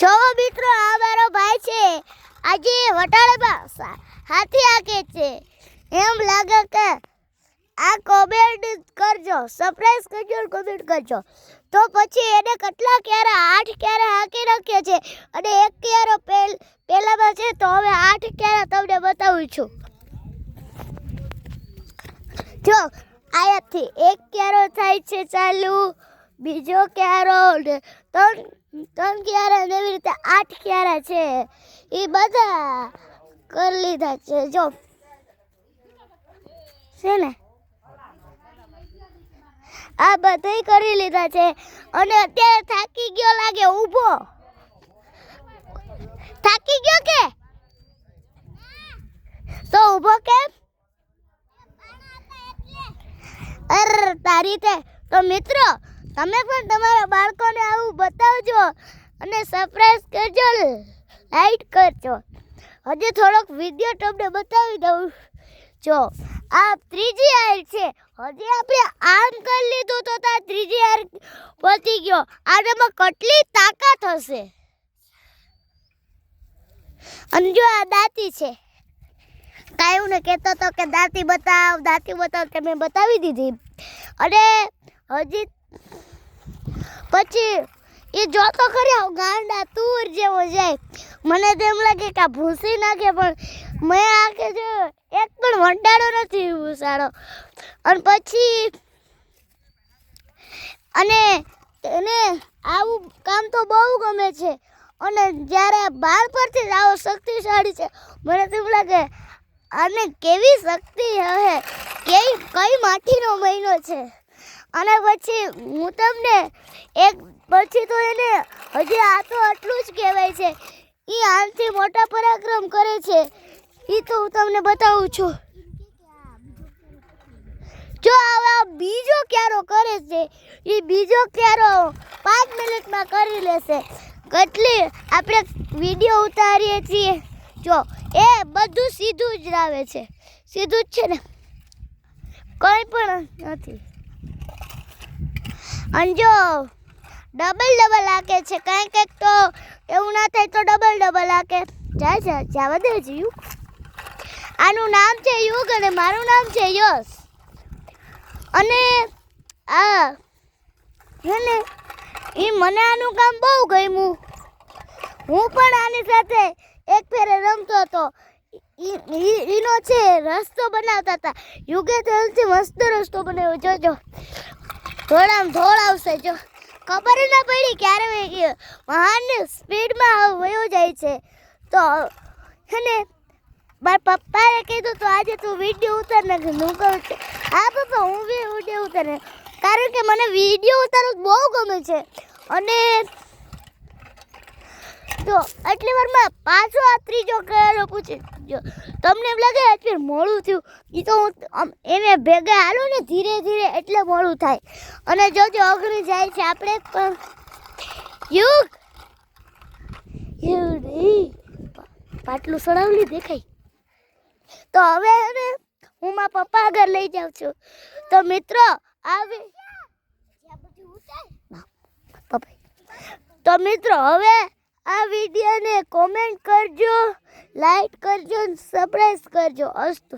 જો મિત્રો આ મારો ભાઈ છે આજે વટાળામાં હાથી આકે છે એમ લાગે કે આ કોમેન્ટ કરજો સરપ્રાઈઝ કરજો કોમેન્ટ કરજો તો પછી એને કેટલા ક્યારા 8 ક્યારા હાકી રાખ્યા છે અને એક ક્યારો પહેલામાં છે તો હવે 8 ક્યારા તમને બતાવું છું જો આયાથી એક ક્યારો થાય છે ચાલુ બીજો ક્યારો ત્રણ ક્યારા એવી રીતે 8 ક્યારા છે એ બધા કરી લીધા છે જો છે ને આ બધાય કરી લીધા છે અને અત્યારે થાકી ગયો લાગે ઊભો થાકી ગયો કે તો ઊભો કેમ તારી તો મિત્રો તમે પણ તમારા બાળકોને આવું બતાવજો અને સરપ્રાઈઝ કરજો લાઈક કરજો હજી થોડોક વિડિયો તમને બતાવી દઉં જો આ ત્રીજી હાર છે હજી આપણે આમ કરી લીધું તો આ ત્રીજી હાર પતી ગયો આનામાં કેટલી તાકાત હશે અને જો આ દાંતી છે કાયું ને કહેતો તો કે દાંતી બતાવ કે મેં બતાવી દીધી અને હજી પછી એ જોતો ખરી ગાંડા તુર જેવો જાય મને તો એમ લાગે કે આ ભૂસી નાખે પણ મેં આખે જો એક પણ વંટાળો નથી ભૂસાડો અને પછી અને એને આવું કામ તો બહુ ગમે છે અને જ્યારે બાળ પરથી જ આવો શક્તિશાળી છે મને તો એમ લાગે અને કેવી શક્તિ હે કઈ માટીનો મહિનો છે અને પછી હું તમને એક પછી તો એને હજી આ તો આટલું જ કહેવાય છે એ આનાથી મોટા પરાક્રમ કરે છે એ તો હું તમને બતાવું છું જો હવે બીજો ક્યારો કરે છે એ બીજો ક્યારો 5 મિનિટમાં કરી લેશે કેટલી આપણે વિડીયો ઉતારીએ છીએ જો એ બધું સીધું જ આવે છે સીધું જ છે ને કંઈ પણ નથી અને જો ડબલ હાકે છે કંઈક તો એવું ના થાય તો ડબલ હાકે જવા દે છે યુગ આનું નામ છે યુગ અને મારું નામ છે યશ અને આ હે ને એ મને આનું કામ બહુ ગમ્યું હું પણ આની સાથે એક ફેરે રમતો હતો એનો છે રસ્તો બનાવતા હતા યુગે તો એલથી મસ્ત રસ્તો બનાવ્યો જોજો ધોળાવશે જો ખબર ના પડી ક્યારે મહાન સ્પીડમાં વયો જાય છે તો હે ને મારા પપ્પાએ કીધું તો આજે તું વિડીયો ઉતાર નાખ હું કહું છું હા પપ્પા હું બી વિડીયો ઉતારે કારણ કે મને વિડીયો ઉતારવું બહુ ગમે છે અને તો આટલી વારમાં પાછો આ ત્રીજો ક્યારો પૂછી જો તમને એમ લાગે અત્યારે મોડું થયું એ તો હું એને ભેગા હાલું ને ધીરે ધીરે એટલે મોડું થાય અને જોજો અઘરી જાય છે આપણે પણ યુગ પાટલું સડાવલી દેખાય તો હવે ને હું મારા પપ્પા આગળ લઈ જાઉં છું તો મિત્રો તો મિત્રો હવે આ વિડીયોને કોમેન્ટ કરજો લાઈક કરજો અને સરપ્રાઈઝ કરજો અસ્તુ